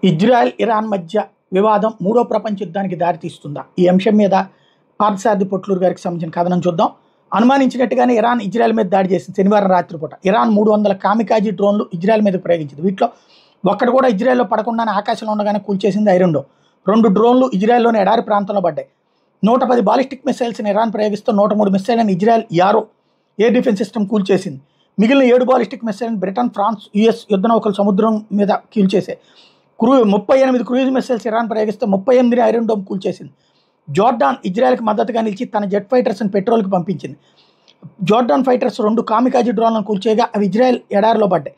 Israel Iran మధ్య వివాదం మూడో ప్రపంచ యుద్ధానికి దారితీస్తుందా? ఈ అంశం మీద పార్థసారథి పొట్లూరు గారికి సంబంధించిన కథనం చూద్దాం. అనుమానించినట్టుగానే ఇరాన్ ఇజ్రాయెల్ మీద దాడి చేసింది. శనివారం రాత్రిపూట ఇరాన్ 300 కామికాజీ డ్రోన్లు ఇజ్రాయెల్ మీద ప్రయోగించింది. వీటిలో ఒక్కటి కూడా ఇజ్రాయెల్లో పడకుండానే ఆకాశంలో ఉండగానే కూల్చేసింది ఐరన్ డోమ్. 2 డ్రోన్లు ఇజ్రాయెల్లోని ఎడారి ప్రాంతంలో పడ్డాయి. 110 బాలిస్టిక్ మిసైల్స్ని ఇరాన్ ప్రయోగిస్తూ 103 మిసైళ్లను Israel arrow air defence system కూల్చేసింది. మిగిలిన 7 బాలిస్టిక్ మిసైల్ని బ్రిటన్, ఫ్రాన్స్, యుఎస్ యుద్ధ నౌకలు సముద్రం మీద కూల్చేసాయి. 38 క్రూయిజ్ మిసైల్స్ ఇరాన్ ప్రయోగిస్తే 38ని ఐరన్ డోమ్ కూల్చేసింది. జోర్డాన్ ఇజ్రాయెల్కి మద్దతుగా నిలిచి తన జెట్ ఫైటర్స్ని పెట్రోల్కి పంపించింది. జోర్డాన్ ఫైటర్స్ 2 కామికాజీ డ్రోన్లను కూల్చేయగా అవి ఇజ్రాయెల్ ఎడారిలో పడ్డాయి.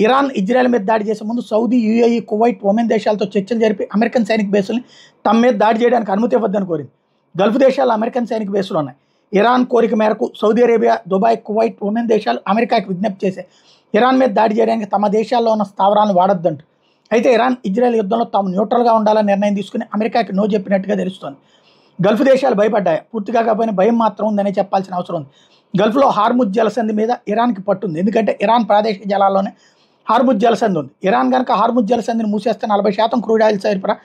ఇరాన్ ఇజ్రాయెల్ మీద దాడి చేసే ముందు సౌదీ, యూఏఈ, కువైట్, ఒమెన్ దేశాలతో చర్చలు జరిపి అమెరికన్ సైనిక బేసుల్ని తమ మీద దాడి చేయడానికి అనుమతి ఇవ్వద్దని కోరింది. గల్ఫ్ దేశాల్లో అమెరికన్ సైనిక బేసులు ఉన్నాయి. ఇరాన్ కోరిక మేరకు Saudi Arabia, Dubai, Kuwait, Oman దేశాలు అమెరికాకి విజ్ఞప్తి చేశాయి ఇరాన్ మీద దాడి చేయడానికి తమ దేశాల్లో ఉన్న స్థావరాలను వాడొద్దంటూ. అయితే ఇరాన్ ఇజ్రాయెల్ యుద్ధంలో తాము న్యూట్రల్గా ఉండాలని నిర్ణయం తీసుకుని అమెరికాకి నో చెప్పినట్టుగా తెలుస్తోంది. గల్ఫ్ దేశాలు భయపడ్డాయి. పూర్తిగా కాకపోయినా భయం మాత్రం ఉందనే చెప్పాల్సిన అవసరం ఉంది. గల్ఫ్లో హార్ముజ్ జలసంధి మీద ఇరాన్కి పట్టుంది. ఎందుకంటే ఇరాన్ ప్రాదేశిక జలాల్లోనే హార్ముజ్ జలసంధి ఉంది. ఇరాన్ కనుక హార్ముజ్ జలసంధిని మూసేస్తే 40% క్రూడ్ ఆయిల్ సరఫరా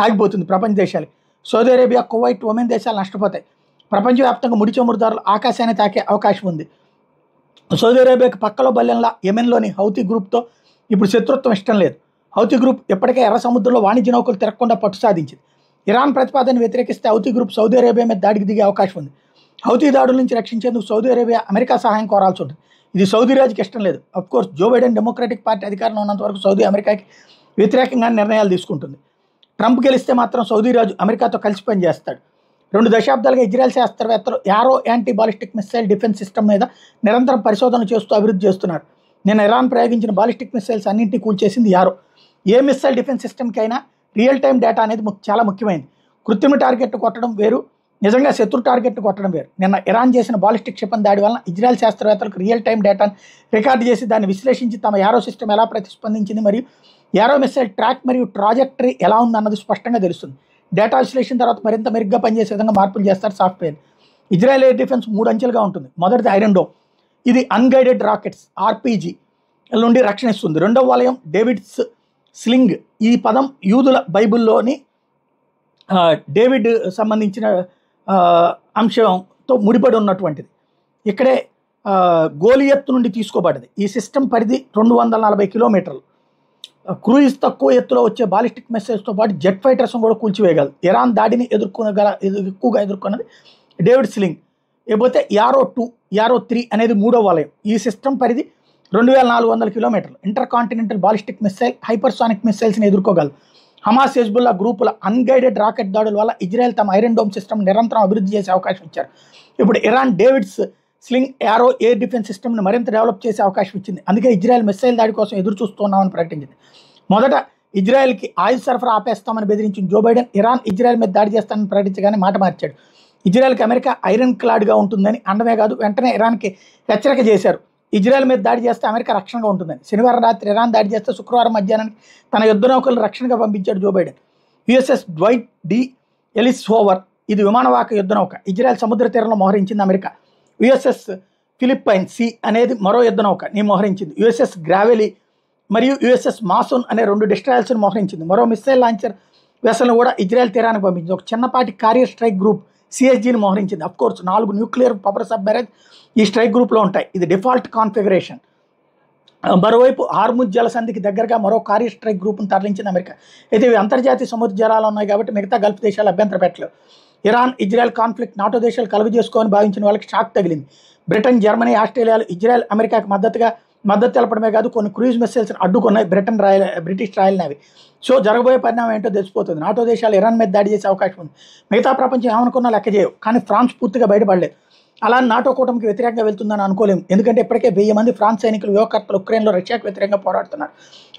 ఆగిపోతుంది ప్రపంచ దేశాలకి. సౌదీ అరేబియా, కువైట్, ఒమెన్ దేశాలు నష్టపోతాయి. ప్రపంచవ్యాప్తంగా ముడి చమురుదారులు ఆకాశాన్ని తాకే అవకాశం ఉంది. సౌదీ అరేబియాకి పక్కలో బల్లెంలా యెమెన్లోని హౌతీ గ్రూప్తో ఇప్పుడు శత్రుత్వం ఇష్టం లేదు. హౌతీ గ్రూప్ ఇప్పటికే ఎర్ర సముద్రంలో వాణిజ్య నౌకలు తిరగకుండా పట్టు సాధించింది. ఇరాన్ ప్రతిపాదనను వ్యతిరేకిస్తే హౌతీ గ్రూప్ సౌదీ అరేబియా మీద దాడికి దిగే అవకాశం ఉంది. హౌతీ దాడుల నుంచి రక్షించేందుకు సౌదీ అరేబియా, అమెరికా సహాయం కోరాల్సి ఉంటుంది. ఇది సౌదీ రాజుకి ఇష్టం లేదు. Of course Joe Biden Democratic Party అధికారంలో ఉన్నంత వరకు సౌదీ అమెరికాకి వ్యతిరేకంగా నిర్ణయాలు తీసుకుంటుంది. ట్రంప్ గెలిస్తే మాత్రం సౌదీ రాజు అమెరికాతో కలిసి పనిచేస్తాడు. 2 దశాబ్దాలుగా ఇజ్రాయెల్ శాస్త్రవేత్తలు arrow anti ballistic missile defence system మీద నిరంతరం పరిశోధన చేస్తూ అభివృద్ధి చేస్తున్నారు. నిన్న ఇరాన్ ప్రయోగించిన బాలిస్టిక్ మిసైల్స్ అన్నింటినీ కూల్చేసింది యారో. ఏ మిసైల్ డిఫెన్స్ సిస్టమ్కి అయినా రియల్ టైం డేటా అనేది చాలా ముఖ్యమైనది. కృత్రిమ టార్గెట్ కొట్టడం వేరు, నిజంగా శత్రు టార్గెట్ కొట్టడం వేరు. నిన్న ఇరాన్ చేసిన బాలిస్టిక్ క్షిపణి దాడి వలన ఇజ్రాయెల్ శాస్త్రవేత్తలకు రియల్ టైం డేటాను రికార్డు చేసి దాన్ని విశ్లేషించి తమ యారో సిస్టమ్ ఎలా ప్రతిస్పందించింది మరియు యారో మిసైల్ ట్రాక్ మరియు ట్రాజెక్టరీ ఎలా ఉందన్నది స్పష్టంగా తెలుస్తుంది. డేటా విశ్లేషణ తర్వాత మరింత మెరుగ్గా పనిచేసే విధంగా మార్పులు చేస్తారు సాఫ్ట్వేర్. ఇజ్రాయెల్ ఎయిర్ డిఫెన్స్ 3 అంచెలుగా ఉంటుంది. మొదటిది ఐరన్ డోమ్. ఇది అన్గైడెడ్ రాకెట్స్ ఆర్పీజీ నుండి రక్షణ ఇస్తుంది. 2వ వలయం డేవిడ్స్ స్లింగ్. ఈ పదం యూదుల బైబిల్లోని డేవిడ్ సంబంధించిన అంశంతో ముడిపడి ఉన్నటువంటిది. ఇక్కడే గోలియత్ నుండి తీసుకోబడింది. ఈ సిస్టమ్ పరిధి 240 కిలోమీటర్లు. క్రూయిజ్ తక్కువ ఎత్తులో వచ్చే బాలిస్టిక్ మిసైల్స్తో పాటు జెట్ ఫైటర్స్ను కూడా కూల్చివేయగలదు. ఇరాన్ దాడిని ఎక్కువగా ఎదుర్కొన్నది డేవిడ్ స్లింగ్. లేకపోతే యారో 2, యారో 3 అనేది 3వ వలయం. ఈ సిస్టమ్ పరిధి 2400 కిలోమీటర్లు. Intercontinental ballistic missile, hypersonic మిసైల్స్ని ఎదుర్కోగలదు. హమాస్, హెజ్బుల్లా గ్రూపుల అన్గైడెడ్ రాకెట్ దాడుల వల్ల ఇజ్రాయెల్ తమ ఐరన్ డోమ్ సిస్టమ్ నిరంతరం అభివృద్ధి చేసే అవకాశం ఇచ్చారు. ఇప్పుడు Iran David's sling arrow air defence సిస్టమ్ని మరింత డెవలప్ చేసే అవకాశం ఇచ్చింది. అందుకే ఇజ్రాయెల్ మిసైల్ దాడి కోసం ఎదురు చూస్తున్నామని ప్రకటించింది. మొదట ఇజ్రాయెల్కి ఆయిల్ సరఫరా ఆపేస్తామని బెదిరించిన జో బైడెన్ ఇరాన్ ఇజ్రాయెల్ మీద దాడి చేస్తానని ప్రకటించగానే మాట మార్చాడు. ఇజ్రాయెల్కి అమెరికా ఐరన్ క్లాడ్గా ఉంటుందని అనడమే కాదు, వెంటనే ఇరాన్కి హెచ్చరిక చేశారు. ఇజ్రాయెల్ మీద దాడి చేస్తే అమెరికా రక్షణగా ఉంటుందని. శనివారం రాత్రి ఇరాన్ దాడి చేస్తే శుక్రవారం మధ్యాహ్నానికి తన యుద్ధ నౌకలను రక్షణగా పంపించాడు Joe Biden. USS Dwight D ఎలిస్హోవర్. ఇది విమానవాహక యుద్ధ నౌక. ఇజ్రాయెల్ సముద్ర తీరంలో మోహరించింది అమెరికా. యుఎస్ఎస్ ఫిలిప్పైన్ సి అనేది మరో యుద్ధ నౌకని మోహరించింది. యుఎస్ఎస్ గ్రావెలీ మరియు యుఎస్ఎస్ మాసూన్ అనే 2 డిస్ట్రాయల్స్ని మోహరించింది. మరో మిసైల్ లాంచర్ వెసల్ను కూడా ఇజ్రాయెల్ తీరానికి పంపించింది. ఒక చిన్నపాటి కారియర్ స్ట్రైక్ గ్రూప్ సిఎస్జీని మోహరించింది. అఫ్కోర్స్ 4 న్యూక్లియర్ పవర్ సబ్మెరైజ్ ఈ స్ట్రైక్ గ్రూప్లో ఉంటాయి. ఇది డిఫాల్ట్ కాన్ఫిగరేషన్. మరోవైపు హార్ముజ్ జలసంధికి దగ్గరగా మరో కారియర్ స్ట్రైక్ గ్రూప్ను తరలించింది అమెరికా. అయితే ఇవి అంతర్జాతీయ సముద్ర జలాలు ఉన్నాయి కాబట్టి మిగతా గల్ఫ్ దేశాలు అభ్యంతరం పెట్టలేవు. ఇరాన్ ఇజ్రాయెల్ కాన్ఫ్లిక్ట్ నాటో దేశాలు కలుగు చేసుకోవాలని భావించిన వాళ్ళకి షాక్ తగిలింది. బ్రిటన్, జర్మనీ, ఆస్ట్రేలియాలు ఇజ్రాయెల్ అమెరికాకి మద్దతు తెలపడమే కాదు, కొన్ని క్రూయిజ్ మిసైల్స్ని అడ్డుకున్నాయి బ్రిటిష్ రాయల్ నేవీ. సో జరగబోయే పరిణామం ఏంటో తెలిసిపోతుంది. నాటో దేశాలు ఇరాన్ మీద దాడి చేసే అవకాశం ఉంది. మిగతా ప్రపంచం ఏమనుకున్నా లెక్క చేయవు. కానీ ఫ్రాన్స్ పూర్తిగా బయటపడలేదు. అలా నాటో కూటమికి వ్యతిరేకంగా వెళ్తుందని అనుకోలేము. ఎందుకంటే ఇప్పటికే 1000 మంది ఫ్రాన్స్ సైనికులు, యువకర్తలు ఉక్రెయిన్లో రష్యాకు వ్యతిరేకంగా పోరాడుతున్నారు.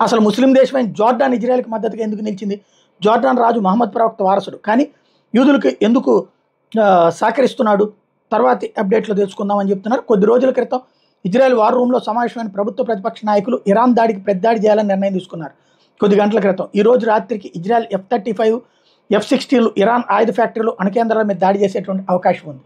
అసలు ముస్లిం దేశమైన జోర్డాన్ ఇజ్రాయెల్కి మద్దతుగా ఎందుకు నిలిచింది? జోర్డాన్ రాజు మహమ్మద్ ప్రవక్త వారసుడు. కానీ యూదులకు ఎందుకు సహకరిస్తున్నాడు? తర్వాతి అప్డేట్లో తెలుసుకుందామని చెప్తున్నారు. కొద్ది రోజుల క్రితం ఇజ్రాయెల్ వార్ రూమ్లో సమావేశమైన ప్రభుత్వ ప్రతిపక్ష నాయకులు ఇరాన్ దాడికి ప్రతిదాడి చేయాలని నిర్ణయం తీసుకున్నారు. కొద్ది గంటల క్రితం ఈ రోజు రాత్రికి ఇజ్రాయెల్ F-35, F-16లు ఇరాన్ ఆయుధ ఫ్యాక్టరీలు, అణుకేంద్రాల మీద దాడి చేసేటువంటి అవకాశం ఉంది.